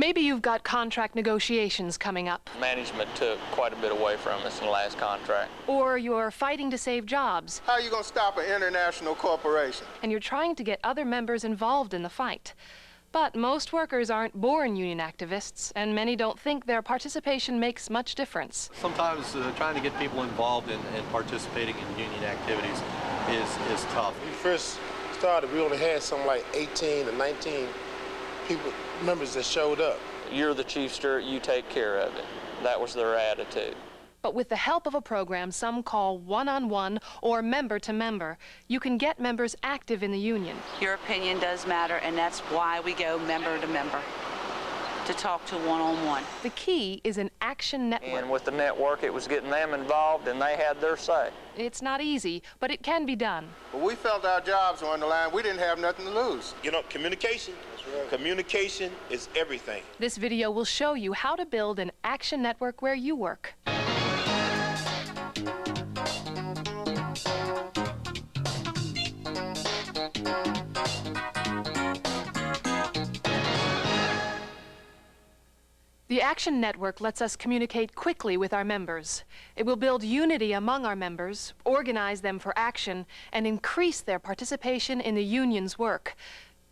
Maybe you've got contract negotiations coming up. Management took quite a bit away from us in the last contract. Or you're fighting to save jobs. How are you going to stop an international corporation? And you're trying to get other members involved in the fight. But most workers aren't born union activists, and many don't think their participation makes much difference. Sometimes trying to get people involved in participating in union activities is tough. When we first started, we only had something like 18 or 19 members that showed up. You're the Teamster, you take care of it. That was their attitude. But with the help of a program some call one-on-one or member-to-member, you can get members active in the union. Your opinion does matter, and that's why we go member-to-member, to talk to one-on-one. The key is an action network. And with the network, it was getting them involved, and they had their say. It's not easy, but it can be done. But we felt our jobs were on the line. We didn't have nothing to lose. You know, communication. Communication is everything. This video will show you how to build an action network where you work. The Action Network lets us communicate quickly with our members. It will build unity among our members, organize them for action, and increase their participation in the union's work.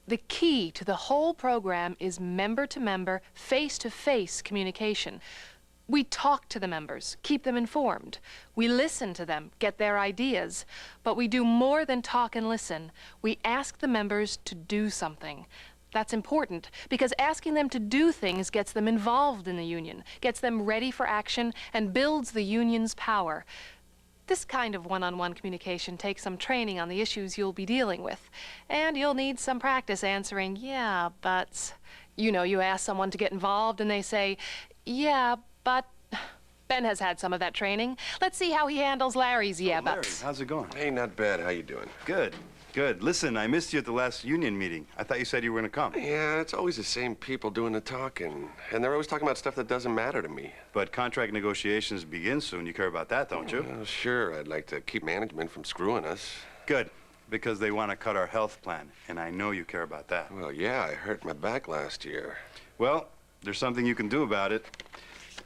The key to the whole program is member-to-member, face-to-face communication. We talk to the members, keep them informed. We listen to them, get their ideas. But we do more than talk and listen. We ask the members to do something. That's important, because asking them to do things gets them involved in the union, gets them ready for action, and builds the union's power. This kind of one-on-one communication takes some training on the issues you'll be dealing with, and you'll need some practice answering, yeah, but. You know, you ask someone to get involved, and they say, yeah, but. Ben has had some of that training. Let's see how he handles Larry's yeah, Larry, buts. how's it going? Hey, not bad. How you doing? Good. Good. Listen, I missed you at the last union meeting. I thought you said you were going to come. Yeah, it's always the same people doing the talking. And they're always talking about stuff that doesn't matter to me. But contract negotiations begin soon. You care about that, don't you? Well, sure. I'd like to keep management from screwing us. Good. Because they want to cut our health plan. And I know you care about that. Well, yeah, I hurt my back last year. Well, there's something you can do about it.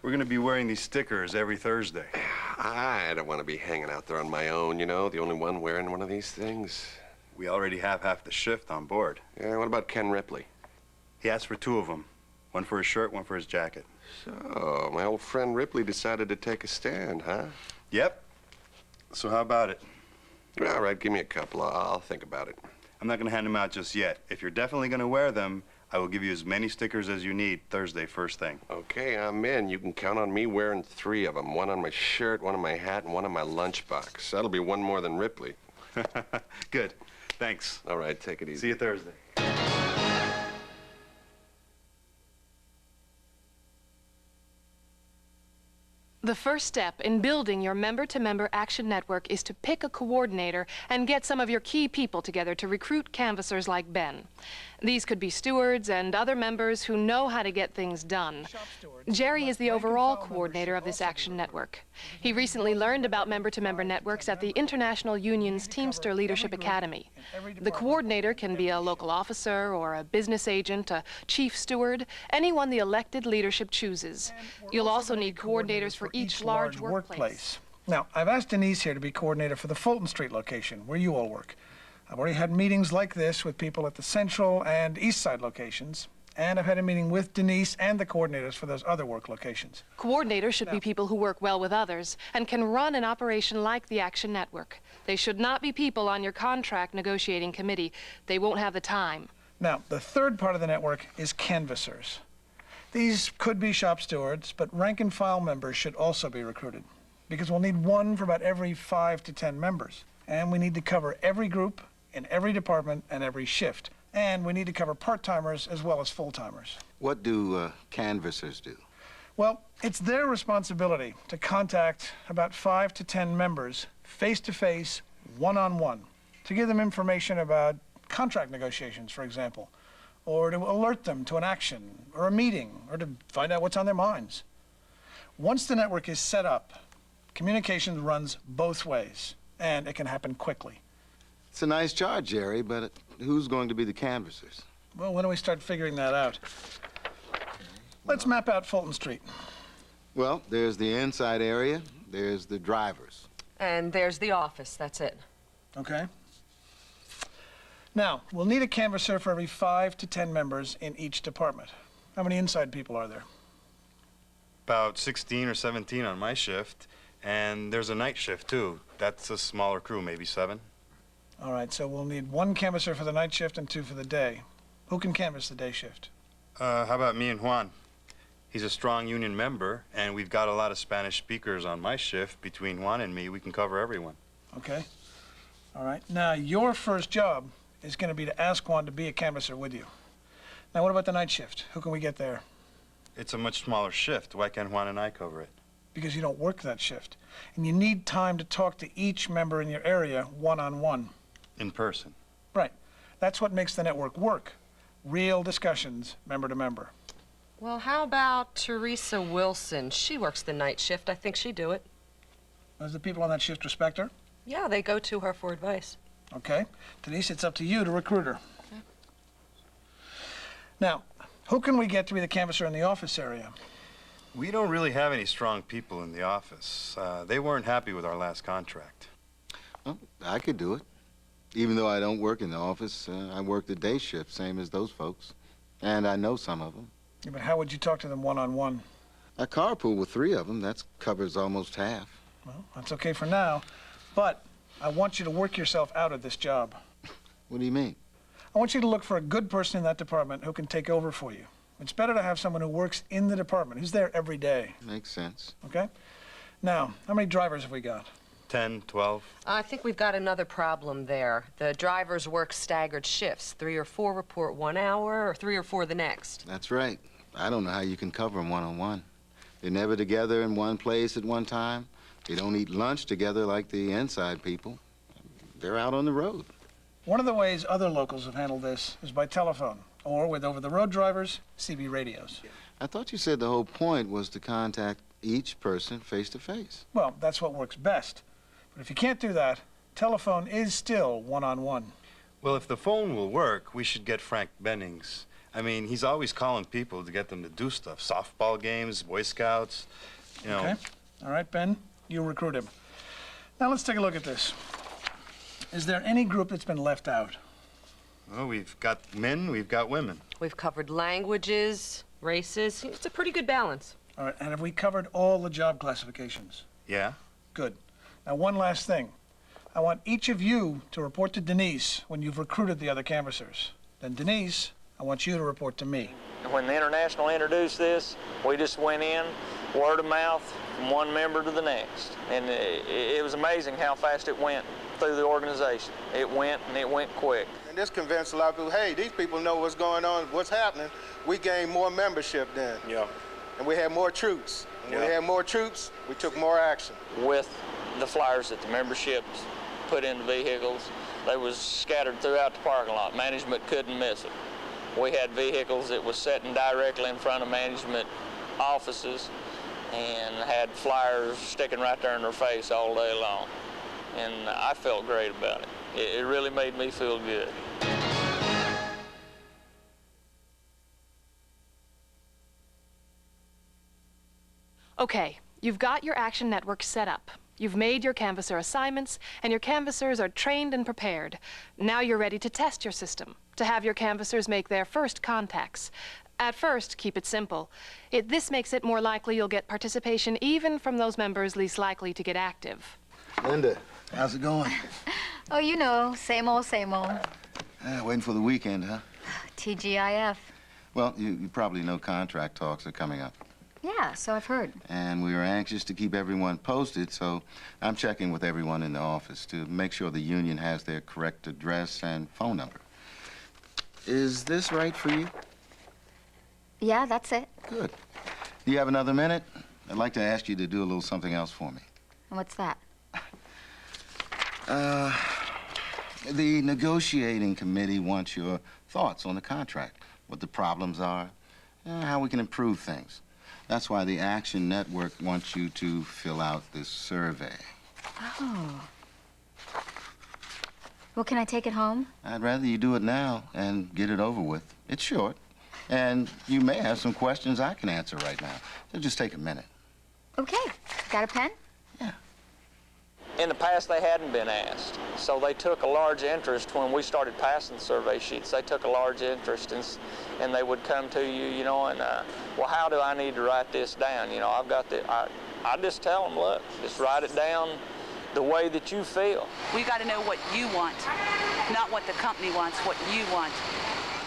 We're going to be wearing these stickers every Thursday. I don't want to be hanging out there on my own, you know, the only one wearing one of these things. We already have half the shift on board. Yeah, what about Ken Ripley? He asked for 2 of them. One for his shirt, one for his jacket. So, my old friend Ripley decided to take a stand, huh? Yep. So how about it? All right, give me a couple. I'll think about it. I'm not going to hand them out just yet. If you're definitely going to wear them, I will give you as many stickers as you need Thursday first thing. Okay, I'm in. You can count on me wearing 3 of them. One on my shirt, one on my hat, and one on my lunchbox. That'll be one more than Ripley. Good. Thanks. All right, take it easy. See you Thursday. The first step in building your member-to-member action network is to pick a coordinator and get some of your key people together to recruit canvassers like Ben. These could be stewards and other members who know how to get things done. Jerry is the overall coordinator of this action network. He recently learned about member-to-member networks at the International Union's Teamster Leadership Academy. The coordinator can be a local officer or a business agent, a chief steward, anyone the elected leadership chooses. You'll also need coordinators for each large workplace. Now, I've asked Denise here to be coordinator for the Fulton Street location, where you all work. I've already had meetings like this with people at the Central and East Side locations, and I've had a meeting with Denise and the coordinators for those other work locations. Coordinators should be people who work well with others and can run an operation like the Action Network. They should not be people on your contract negotiating committee. They won't have the time. Now, the third part of the network is canvassers. These could be shop stewards, but rank-and-file members should also be recruited, because we'll need one for about every 5 to 10 members. And we need to cover every group in every department and every shift. And we need to cover part-timers as well as full-timers. What do canvassers do? Well, it's their responsibility to contact about 5 to 10 members face-to-face, one-on-one, to give them information about contract negotiations, for example, or to alert them to an action or a meeting, or to find out what's on their minds. Once the network is set up, communication runs both ways, and it can happen quickly. It's a nice charge, Jerry, but who's going to be the canvassers? Well, when do we start figuring that out? Let's map out Fulton Street. Well, there's the inside area, there's the drivers. And there's the office, that's it. Okay. Now, we'll need a canvasser for every 5 to 10 members in each department. How many inside people are there? About 16 or 17 on my shift, and there's a night shift too. That's a smaller crew, maybe 7. All right, so we'll need 1 canvasser for the night shift and 2 for the day. Who can canvass the day shift? How about me and Juan? He's a strong union member, and we've got a lot of Spanish speakers on my shift. Between Juan and me, we can cover everyone. Okay. All right. Now, your first job is going to be to ask Juan to be a canvasser with you. Now, what about the night shift? Who can we get there? It's a much smaller shift. Why can't Juan and I cover it? Because you don't work that shift. And you need time to talk to each member in your area one-on-one. In person. Right. That's what makes the network work. Real discussions, member to member. Well, how about Teresa Wilson? She works the night shift. I think she'd do it. Does the people on that shift respect her? Yeah, they go to her for advice. Okay. Denise, it's up to you to recruit her. Okay. Now, who can we get to be the canvasser in the office area? We don't really have any strong people in the office. They weren't happy with our last contract. Well, I could do it. Even though I don't work in the office, I work the day shift, same as those folks. And I know some of them. Yeah, but how would you talk to them one-on-one? I carpool with 3 of them. That covers almost half. Well, that's okay for now, but I want you to work yourself out of this job. What do you mean? I want you to look for a good person in that department who can take over for you. It's better to have someone who works in the department, who's there every day. Makes sense. Okay? Now, how many drivers have we got? 10, 12. I think we've got another problem there. The drivers work staggered shifts. 3 or 4 report 1 hour, or 3 or 4 the next. That's right. I don't know how you can cover them one-on-one. They're never together in one place at one time. They don't eat lunch together like the inside people. They're out on the road. One of the ways other locals have handled this is by telephone, or with over-the-road drivers, CB radios. I thought you said the whole point was to contact each person face-to-face. Well, that's what works best. But if you can't do that, telephone is still one-on-one. Well, if the phone will work, we should get Frank Bennings. I mean, he's always calling people to get them to do stuff. Softball games, Boy Scouts, you know. Okay. All right, Ben, you recruit him. Now let's take a look at this. Is there any group that's been left out? Well, we've got men, we've got women. We've covered languages, races. It's a pretty good balance. All right, and have we covered all the job classifications? Yeah? Good. Now, one last thing. I want each of you to report to Denise when you've recruited the other canvassers. Then Denise, I want you to report to me. When the International introduced this, we just went in, word of mouth, from one member to the next. And it was amazing how fast it went through the organization. It went, and it went quick. And this convinced a lot of people, hey, these people know what's going on, what's happening. We gained more membership then. Yeah. And we had more troops. When we had more troops, we took more action. With the flyers that the memberships put in the vehicles, they was scattered throughout the parking lot. Management couldn't miss it. We had vehicles that was sitting directly in front of management offices and had flyers sticking right there in their face all day long. And I felt great about it. It really made me feel good. Okay, you've got your action network set up. You've made your canvasser assignments, and your canvassers are trained and prepared. Now you're ready to test your system, to have your canvassers make their first contacts. At first, keep it simple. This makes it more likely you'll get participation even from those members least likely to get active. Linda, how's it going? Oh, you know, same old, same old. Waiting for the weekend, huh? TGIF. Well, you probably know contract talks are coming up. Yeah, so I've heard. And we are anxious to keep everyone posted, so I'm checking with everyone in the office to make sure the union has their correct address and phone number. Is this right for you? Yeah, that's it. Good. Do you have another minute? I'd like to ask you to do a little something else for me. And what's that? The negotiating committee wants your thoughts on the contract, what the problems are, how we can improve things. That's why the Action Network wants you to fill out this survey. Oh. Well, can I take it home? I'd rather you do it now and get it over with. It's short. And you may have some questions I can answer right now. It'll just take a minute. Okay. Got a pen? Yeah. In the past, they hadn't been asked, so they took a large interest when we started passing the survey sheets. They took a large interest, and they would come to you, you know, and, well, how do I need to write this down? You know, I've got the, I just tell them, look, just write it down the way that you feel. We got to know what you want, not what the company wants, what you want.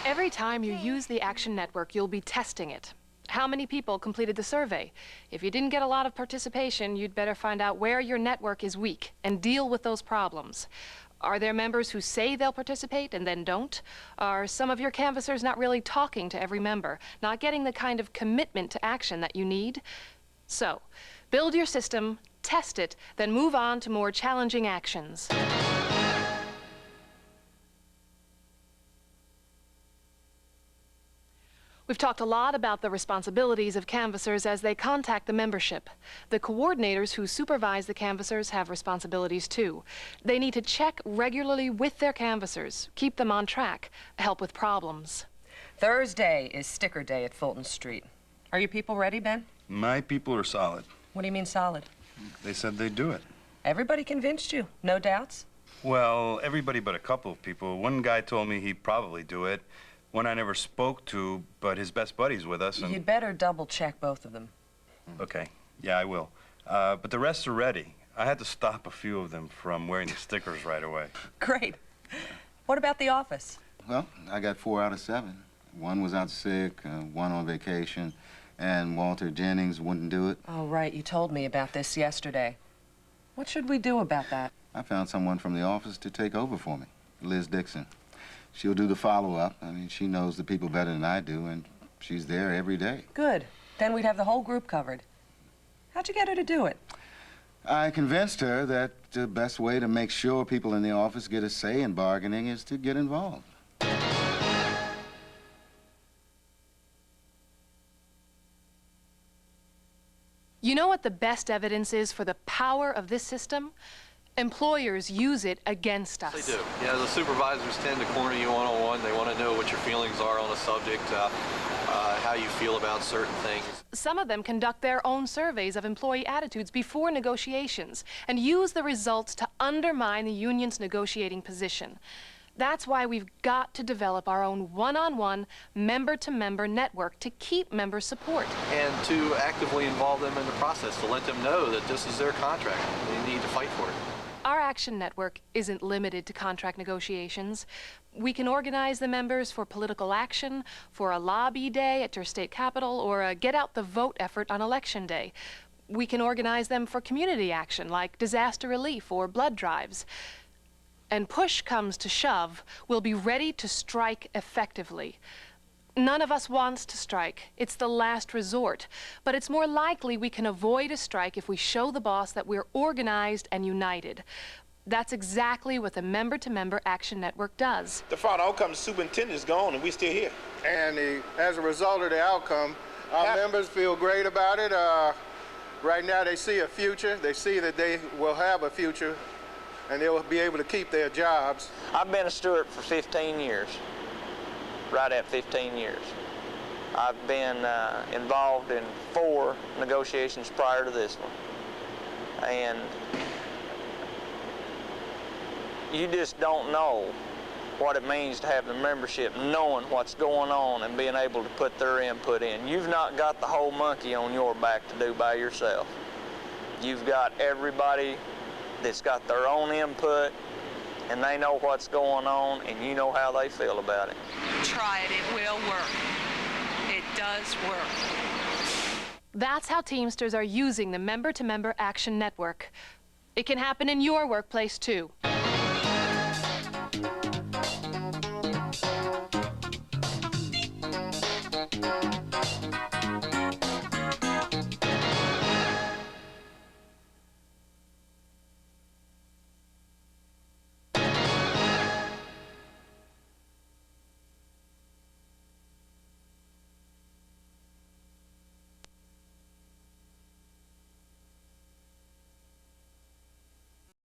Every time you use the Action Network, you'll be testing it. How many people completed the survey? If you didn't get a lot of participation, you'd better find out where your network is weak and deal with those problems. Are there members who say they'll participate and then don't? Are some of your canvassers not really talking to every member, not getting the kind of commitment to action that you need? So, build your system, test it, then move on to more challenging actions. We've talked a lot about the responsibilities of canvassers as they contact the membership. The coordinators who supervise the canvassers have responsibilities too. They need to check regularly with their canvassers, keep them on track, help with problems. Thursday is sticker day at Fulton Street. Are your people ready, Ben? My people are solid. What do you mean solid? They said they'd do it. Everybody convinced you? No doubts? Well, everybody but a couple of people. One guy told me he'd probably do it. One I never spoke to, but his best buddy's with us. And... You'd better double-check both of them. Okay. Yeah, I will. But the rest are ready. I had to stop a few of them from wearing the stickers right away. Great. What about the office? Well, I got 4 out of 7. One was out sick, one on vacation, and Walter Jennings wouldn't do it. Oh, right. You told me about this yesterday. What should we do about that? I found someone from the office to take over for me, Liz Dixon. She'll do the follow-up. I mean, she knows the people better than I do, and she's there every day. Good. Then we'd have the whole group covered. How'd you get her to do it? I convinced her that the best way to make sure people in the office get a say in bargaining is to get involved. You know what the best evidence is for the power of this system? Employers use it against us. They do. Yeah, the supervisors tend to corner you one-on-one. They want to know what your feelings are on a subject, how you feel about certain things. Some of them conduct their own surveys of employee attitudes before negotiations and use the results to undermine the union's negotiating position. That's why we've got to develop our own one-on-one, member-to-member network to keep member support. And to actively involve them in the process, to let them know that this is their contract. They need to fight for it. Our Action Network isn't limited to contract negotiations. We can organize the members for political action, for a lobby day at your state capitol, or a get-out-the-vote effort on Election Day. We can organize them for community action, like disaster relief or blood drives. And push comes to shove, we'll be ready to strike effectively. None of us wants to strike. It's the last resort. But it's more likely we can avoid a strike if we show the boss that we're organized and united. That's exactly what the Member-to-Member Action Network does. The final outcome, the superintendent's gone and we're still here. And as a result of the outcome, our members feel great about it. Right now they see a future. They see that they will have a future and they will be able to keep their jobs. I've been a steward for 15 years. Right at 15 years. I've been involved in 4 negotiations prior to this one. And you just don't know what it means to have the membership knowing what's going on and being able to put their input in. You've not got the whole monkey on your back to do by yourself. You've got everybody that's got their own input, and they know what's going on, and you know how they feel about it. Try it, it will work. It does work. That's how Teamsters are using the Member-to-Member Action Network. It can happen in your workplace, too.